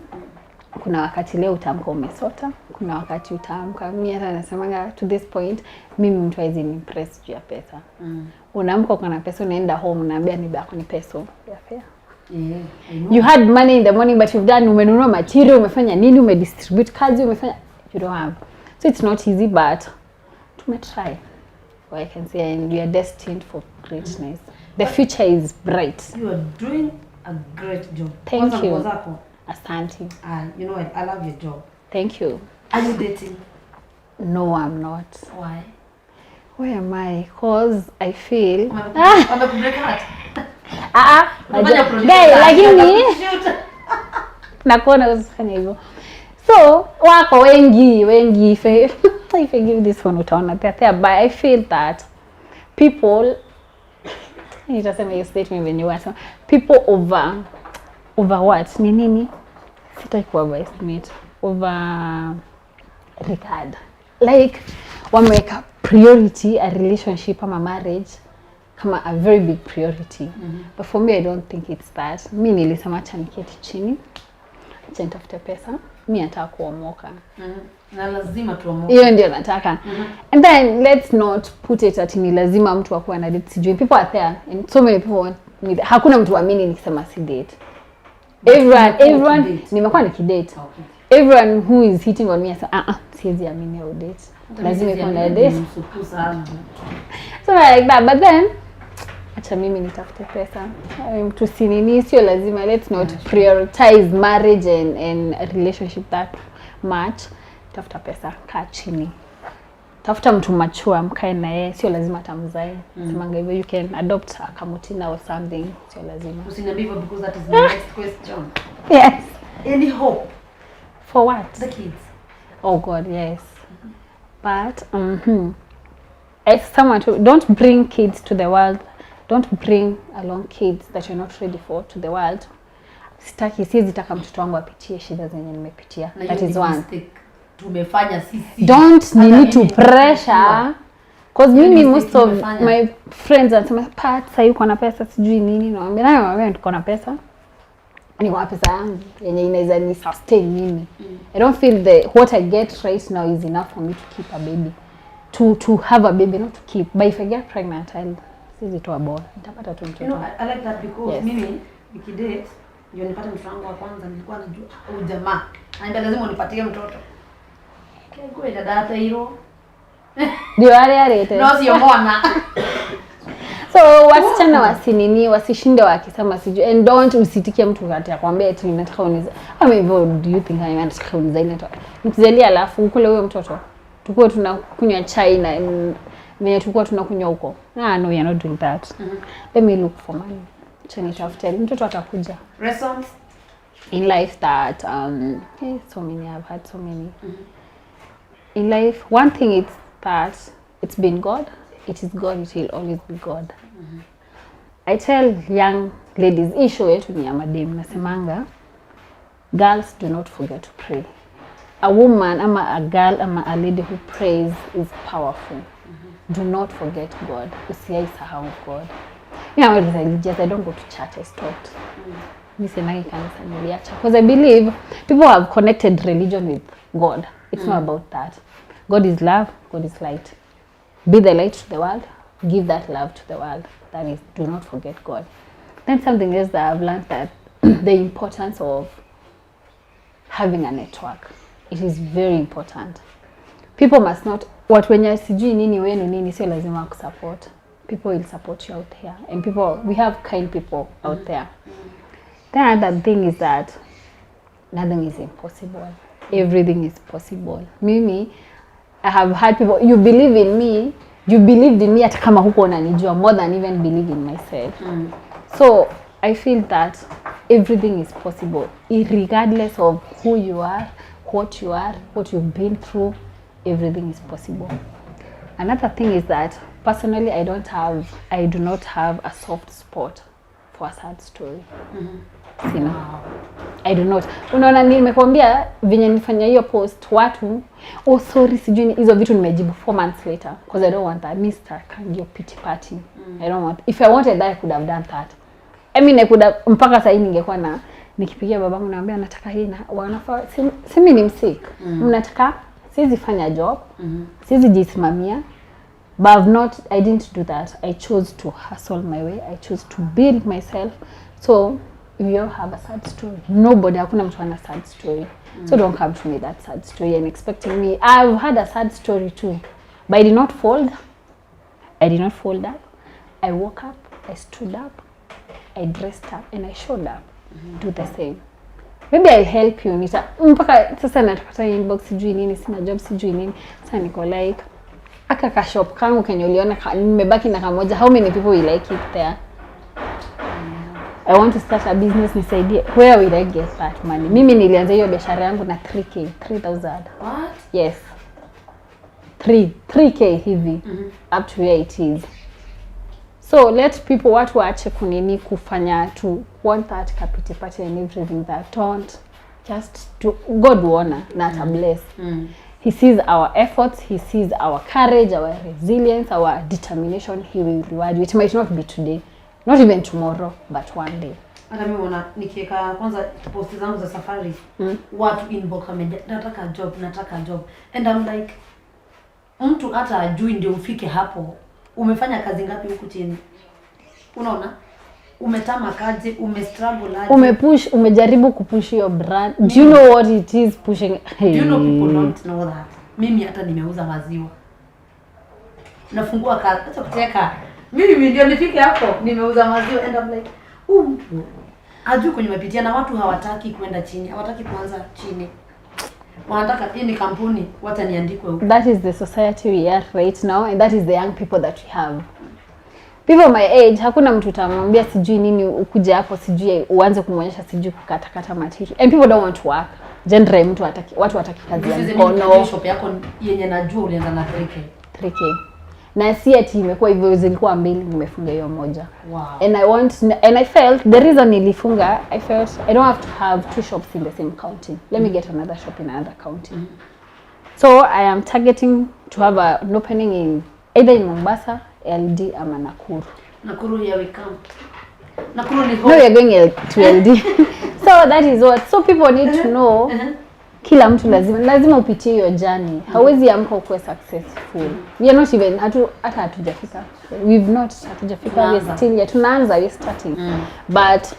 Kuna wakati leo utaamka umesota, kuna wakati utaamka mimi hata nasemanga to this point mimi mtu hizi ni impress juu ya pesa. Unaamka uko na pesa unaenda home unaambia ni bako ni pesa ya fair. You had money in the morning but you've done umenunua material, umefanya nini, umedistribute kazi, umefanya, you don't have. So it's not easy but try. Well, I can say and we are destined for greatness. The future is bright. You are doing a great job. Thank you. Asante. You know what? I love your job. Thank you. Are you dating? No, I'm not. Why? Where am I? Because I feel lakini nakuona usifanye hivyo. So wako wengi if I give this one utaona there, but I feel that people nitasema hiyo statement when you want people over what ni nini sitakuwa estimate over regard, like wameweka priority a relationship ama marriage kama a very big priority. But for me I don't think it's that. Mimi nilisema acha niketi chini, acha nitafute pesa, mimi nataka kuomoka. Na lazima tuomoke. Hiyo ndio nataka. And then let's not put it at ni lazima mtu akuwe na date sijui. People are there and so many people want me. Hakuna mtu amini nikisema si date. Everyone nimekuwa nikidate. Everyone who is hitting on me say siwezi amini au date. Lazima iko na date. So like that, but then acha mimi nitafute pesa. Tusinini sio lazima, let's not prioritize marriage and a relationship that much. Tafuta pesa, kaa chini. Tafuta mtu mature, mkae na yeye, sio lazima tamzae. Semanga hivyo, you can adopt a kamutina or something, sio lazima. Usiniambie because that is the next question. Yes. Any hope for what? The kids. Oh God, yes. But as someone don't bring kids to the world. Don't bring along kids that you're not ready for to the world. Siwezi taka mtoto wangu apitie shida zenye nimepitia. That is one. Tumefanya sisi. Don't need to pressure. Cause mimi most of my friends wanasema sasa yuko na pesa sijui nini, naambia tuko na pesa. Ni kwa pesa yangu yenye inaweza ni sustain mimi. I don't feel what I get right now is enough for me to keep a baby. To have a baby, not to keep. But if I get pregnant, siwezi toa bora. Nitapata tu mtoto. You know, I like that because mimi nikidate ndio nipate mtoto wangu wa kwanza, nilikuwa najua huyu jamaa anaenda lazima unipatie mtoto. Kwa dada hata hilo. Ndio arete. No sio mbona. So wasichana wasishinde wakisema sijui, and don't usitikie mtu kati akwambia eti nataka uniza. Do you think I want to uniza ile mtoto? Mkizalia alafu kule huyo mtoto tukua tunakunywa chai na venye tulikuwa tunakunywa huko. No, you're not doing that. Let me look for money. Chani tafute mtoto atakuja. Reasons in life that so many, I've had so many. In life, one thing is that it's been God. It is God. It will always be God. I tell young ladies, issue yetu ni ya madem, nasemanga, girls do not forget to pray. A woman, a girl, a lady who prays is powerful. Do not forget God. Usiaisahau God. I'm religious. I don't go to church. I stopped. Because I believe people have connected religion with God. It's not about that. God is love. God is light. Be the light to the world. Give that love to the world. That is, do not forget God. Then something else that I've learned, that the importance of having a network. It is very important. People must not, when you sijui nini wenu nini sio lazima kusupport. People will support you out here. And we have kind people out there. The other thing is that nothing is impossible. Everything is possible. Mimi, I have had people, you believe in me, you believed in me hata kama huko unanijua, more than even believe in myself. So I feel that everything is possible, regardless of who you are, what you've been through, everything is possible. Another thing is that personally I do not have a soft spot for a sad story. Sina. I do not. Unaona nimekwambia venye nifanya hiyo post watu, oh sorry sijui hizo vitu nimejibu 4 months later because I don't want that. Mr. Can you pity party? I don't want. If I wanted that I could have done that. I mean I could have, mpaka sasa hivi ningekuwa na nikipigia babangu naambia nataka hii na wanafaa simi ni msick. Mnataka siwezi fanya job. Siwezi jisimamia. But I didn't do that. I chose to hustle my way. I chose to build myself. So if you all have a sad story, hakuna mtu ana sad story. So don't come to me that sad story and expecting me. I've had a sad story too. But I did not fold. Up. I woke up, I stood up, I dressed up and I showed up. Do the same. Maybe I'll help you. Mpaka sasa natapata inbox sijui nini, sina job sijui nini. Sasa niko like aka shop kangu kenye uliona nimebaki na kamoja, how many people will like it there? I want to start a business, nisaidie. Where will I get that money? Mimi nilianza hiyo biashara yangu na 3,000. What? Yes. 3K hivi. Up to where it is. So let people watu waache kunini kufanya to want that capital party and everything that don't just to God honor, not a bless. He sees our efforts, he sees our courage, our resilience, our determination. He will reward you. It might not be today, not even tomorrow, but one day. Hata mimi unaona nikiweka kwanza post zangu za safari, watu inbox nataka job. And I'm like, mtu hata ajui ndio ufike hapo. Umefanya kazi ngapi huku chini? Unaona? Umetama kazi, umestruggle aje. Umepush, umejaribu kupush your brand. Do you know what it is pushing? Hey. Do you know people don't know that? Mimi hata nimeuza maziwa. Nafungua kazi, acha kucheka. Mimi ndio nifike hapo, nimeuza maziwa and I'm like, mtu ajui kwenye mapitia na watu hawataki kwenda chini, hawataki kuanza chini. Wanataka hii ni kampuni, wacha niandikwe huko. That is the society we are right now, and that is the young people that we have. People my age, hakuna mtu utamwambia sijui nini ukuje hapo, sijui uanze kumwonyesha sijui kukata material. And people don't want to work. Generally watu wataki kazi ya mkono. Shop yako yenye najua ulianza na 3K. 3K. Na si ati imekuwa hivyo, zilikuwa mbili, nimefunga hiyo moja. Wow. And I felt the reason nilifunga, I felt I don't have to have 2 shops in the same county. Let me get another shop in another county. So I am targeting to have an opening in either in Mombasa, LD ama Nakuru. Nakuru, here we come. Nakuru ni home. No, we are going to LD. So that is what. So people need to know. Kila mtu lazima upitie hiyo journey. Hauwezi amka ukuwe successful. We are not even hatujafika. Hatujafika, we are still yet. Tunaanza, we are starting. But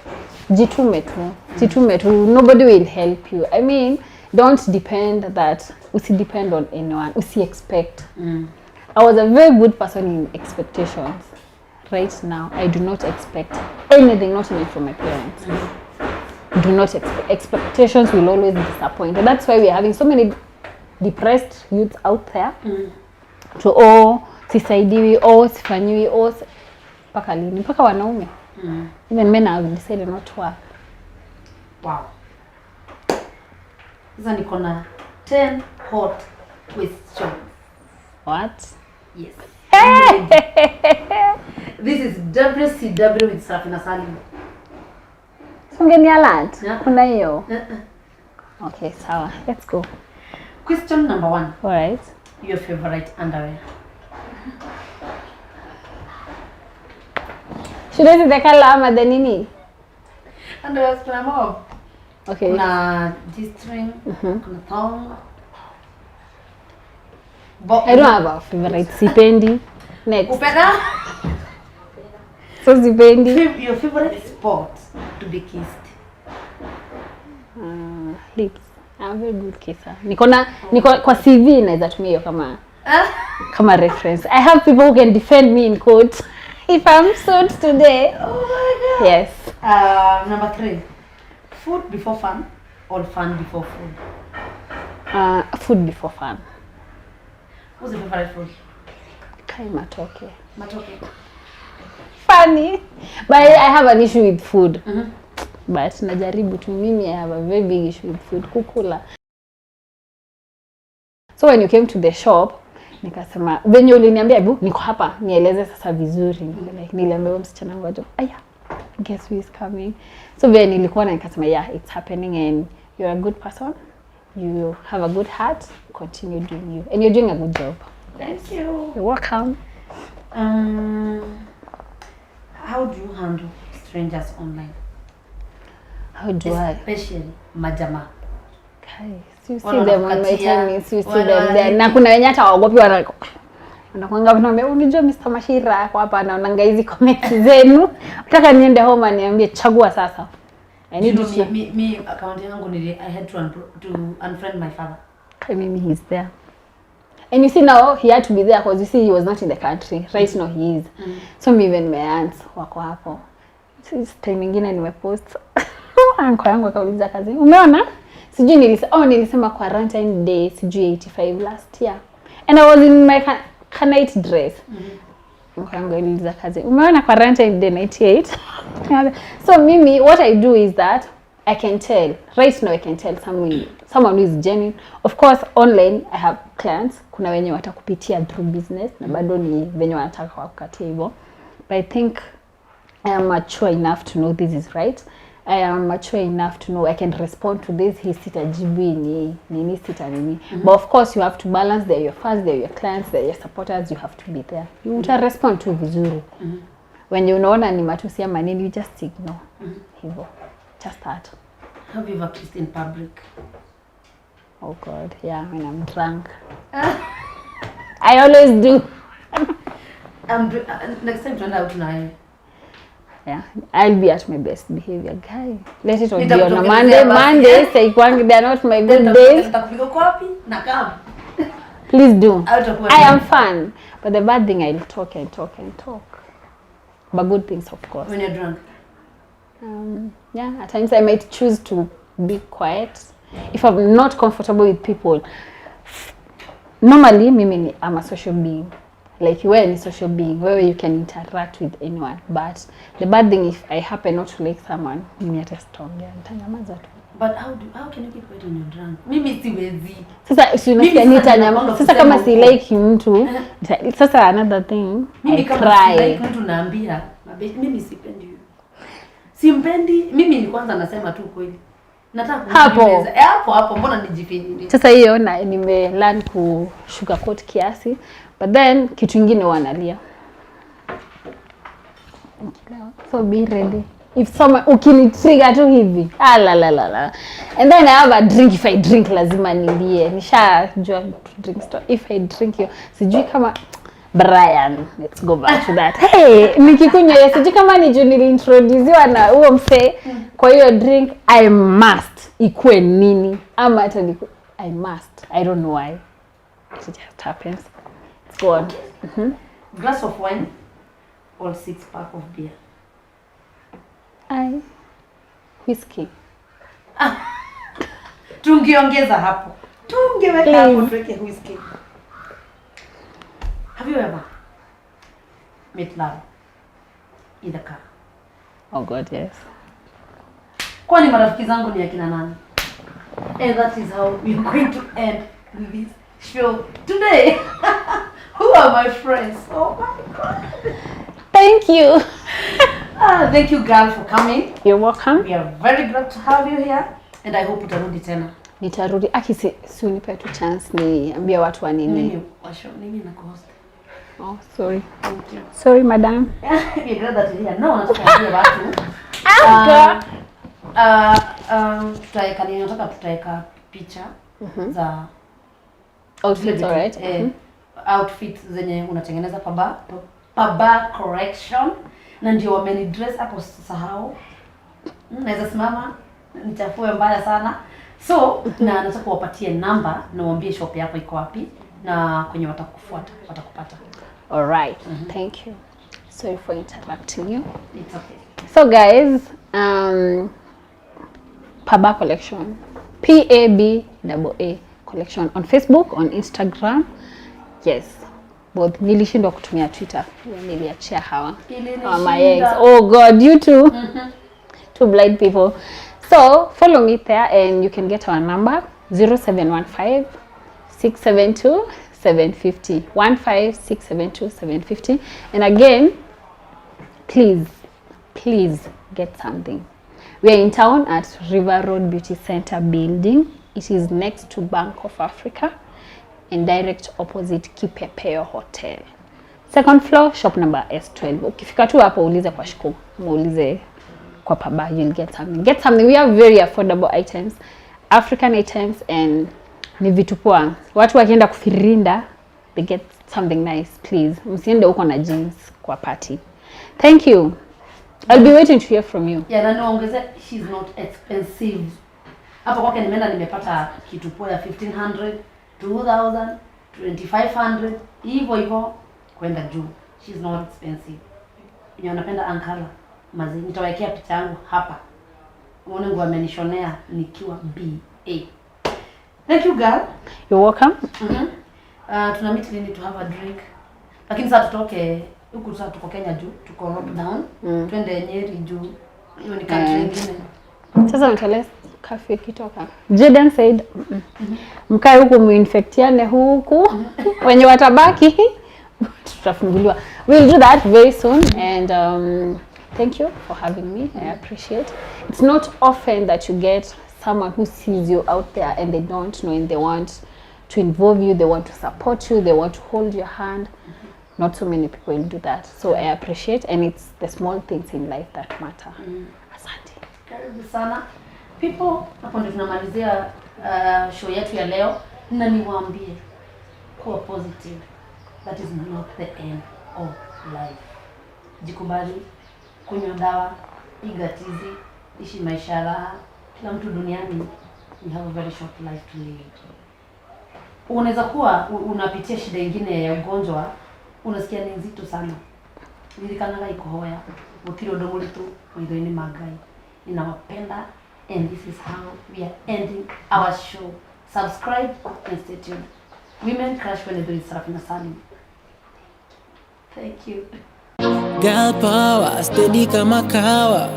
jitume tu. Nobody will help you. I mean, don't depend depend on anyone. Expect. I was a very good person in expectations. Right now, I do not expect anything, not even from my parents. Do not expect. Expectations will always disappoint. And that's why we are having so many depressed youths out there. To sisaidiwi, sifanyiwi, mpaka lini, mpaka wanaume. Even men have decided not to work. Wow. Sasa niko na 10 hot questions. What? Yes. This is WCW with Safina Salim. Ungeni alert. Kuna hiyo. Okay, sawa. Let's go. Question number 1. All right. Your favorite underwear. Should I say the color ama the nini? Underwear kuna mob. Okay. Kuna G-string, kuna thong. I don't have a favorite. Sipendi. Next. Upenda? So sipendi. Your favorite sport to be kissed? Lips. I'm a very good kisser. Niko kwa CV naweza tumia hiyo kama reference. I have people who can defend me in court if I'm sued today. Oh my God. Yes. Number 3. Food before fun or fun before food? Food before fun. What's your favorite food? Matoke. Funny. But I have an issue with food. But najaribu tu mimi, I have a very big issue with food, kukula. So when you came to the shop, nikasema, venye uliniambia hebu niko hapa, nieleze sasa vizuri. Like niliambia msichana wangu, guess who is coming. So venye nilikuwa na nikasema, yeah, it's happening and you're a good person. You have a good heart. Continue doing you. And you're doing a good job. Thank you. You're welcome. How do you handle strangers online? How do I? Especially majama. Okay. So you see them on my tennis, you see them there. Na kuna wenye hata waogopi wanakuanga wanaambia unijua Mr. Mashira kwa hapa anaonanga hizi comments zenu. Nataka niende home aniambie chagua sasa. I need to me account yangu I had to unfriend my father. Maybe he's there. And you see now he had to be there because you see he was not in the country. Right now he is. So me even my aunts wako hapo. This time nyingine nimepost. Anko yangu akauliza kazi. Umeona? Sijui nilisema quarantine day sijui 85 last year. And I was in my night dress. Anko yangu aliuliza kazi. Umeona quarantine day 98? So mimi what I do is that I can tell. Right now I can tell someone who is genuine. Of course online I have clients. Kuna wenye watakupitia through business na bado ni venye wanataka wakukatia hivyo. But I think I am mature enough to know this is right. I am mature enough to know I can respond to this. Hii sitajibu nini sita nini. But of course you have to balance. They're your fans, they're your clients, they're your supporters. You have to be there. You uta respond to vizuri. When you unaona ni matusi ama nini, you just ignore. Hivyo. Just that. Have you ever kissed in public? Oh God, yeah, when I'm drunk. I always do. Next time tuenda out na yeah, I'll be at my best behavior, guy. Let it all be on a Monday, say they're not my good days. Please do. I am fun. But the bad thing, I'll talk and talk and talk. But good things, of course. When you're drunk? Yeah, at times I might choose to be quiet. If I'm not comfortable with people. Normally, I'm a social being. Like you are a social being where you can interact with anyone. But the bad thing, if I happen not to like someone, mimi atastongea nitanyamaza tu. But how can you keep quiet when you're drunk? Mimi siwezi. Sasa si unasikia nitanyamaza. Sasa kama si like mtu, sasa another thing, mimi kama si like mtu naambia, mimi sipendi. Simpendi, mimi ni kwanza nasema tu kweli. Nataka hapo mbona nijifini. Sasa hiyo na learn ku sugarcoat kiasi. But then kitu kingine wanalia. So be ready. If someone ukinitrigger tu hivi. La. And then I have a drink. If I drink lazima nilie. Nishajua drink store. If I drink you, sijui kama Brian, let's go back to that. Hey, nikikunywa sijui kama ni juu niliintroducewa na huo mse. Kwa hiyo drink I must ikue nini ama hata I must. I don't know why. It just happens. It's go on. Glass of wine or 6-pack of beer? Whiskey. Tungeongeza hapo. Tungeweka hapo tuweke whiskey. Have you ever met love in the car? Oh God, yes. Kwani marafiki zangu ni akina nani? And that is how we're going to end this show today. Who are my friends? Oh my God. Thank you. Thank you, girl, for coming. You're welcome. We are very glad to have you here. And I hope utarudi tena. Nitarudi. Si unipe tu chance niambie watu wa nini. Mimi na host. Oh, sorry. Sorry, madam. You're glad that you're here. No, nataka kuambia watu. Tutaweka picha za outfits, alright. Outfits zenye unatengeneza paba correction na ndio wameni dress hapo sahau. Naweza simama nichafue mbaya sana. So na nataka kuwapatie namba na waambie shop yako iko wapi na kwenye watakufuata watakupata. Alright. Thank you. Sorry for interrupting you. It's okay. So guys, Paba collection, PABAA collection on Facebook, on Instagram. Yes. Both nilishindwa kutumia Twitter. Niliachia hawa. My ex. Oh God, you too. Two blind people. So follow me there and you can get our number 0715 672 750 15672 750. And again, please get something. We are in town at River Road Beauty Center building. It is next to Bank of Africa and direct opposite Kipepeo Hotel. Second floor, shop number S12. Ukifika tu hapo ulize kwa Shiko, muulize kwa Paba, you'll get something. Get something. We have very affordable items, African items, and ni vitu poa. Watu wakienda kufirinda, they get something nice, please. Msiende huko na jeans kwa party. Thank you. I'll be waiting to hear from you. Yeah, na niongeze, she's not expensive. Hapo kwake nimeenda nimepata kitu poa ya 1500, 2000, 2500, hivyo kwenda juu. She's not expensive. Yenye unapenda ankara, mazi nitawekea picha yangu hapa. Uone nguo amenishonea nikiwa BA. Thank you, girl. You're welcome. Tuna meet lini to have a drink. Lakini sasa tutoke huku, sasa tuko Kenya juu, tuko lockdown. Twende Nyeri juu. Hiyo ni country nyingine. Sasa mtale cafe kitoka. Jaden said mkae huku muinfectiane huku. Wenye watabaki tutafunguliwa. We'll do that very soon and thank you for having me. I appreciate. It's not often that you get someone who sees you out there and they don't know and they want to involve you, they want to support you, they want to hold your hand. Not so many people will do that. So I appreciate, and it's the small things in life that matter. Asante. Karibu sana. People, hapo ndio tunamalizia show yetu ya leo, na niwaambie kuwa positive. That is not the end of life. Jikubali, kunywa dawa, piga tizi, ishi maisha raha. Kila mtu duniani, we have a very short life to live. Unaweza kuwa unapitia shida nyingine ya ugonjwa, unasikia ni nzito sana. Nilikanaga ikohoya, mutiro ndomuritu, maitho-ini magai. Ninawapenda, and this is how we are ending our show. Subscribe and stay tuned. Women Crush when they do Sarafina Salim. Thank you. Girl power, steady kama kawa.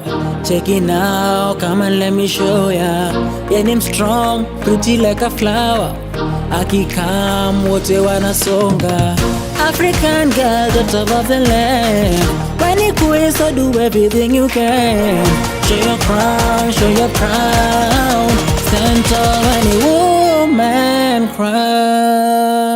Check it now, come and let me show ya. Yeah, I'm strong, pretty like a flower. Akikam, wote wanasonga. African girl, daughter of the land. When you queen, so do everything you can. Show your crown, show your crown. Stand tall when a woman cry.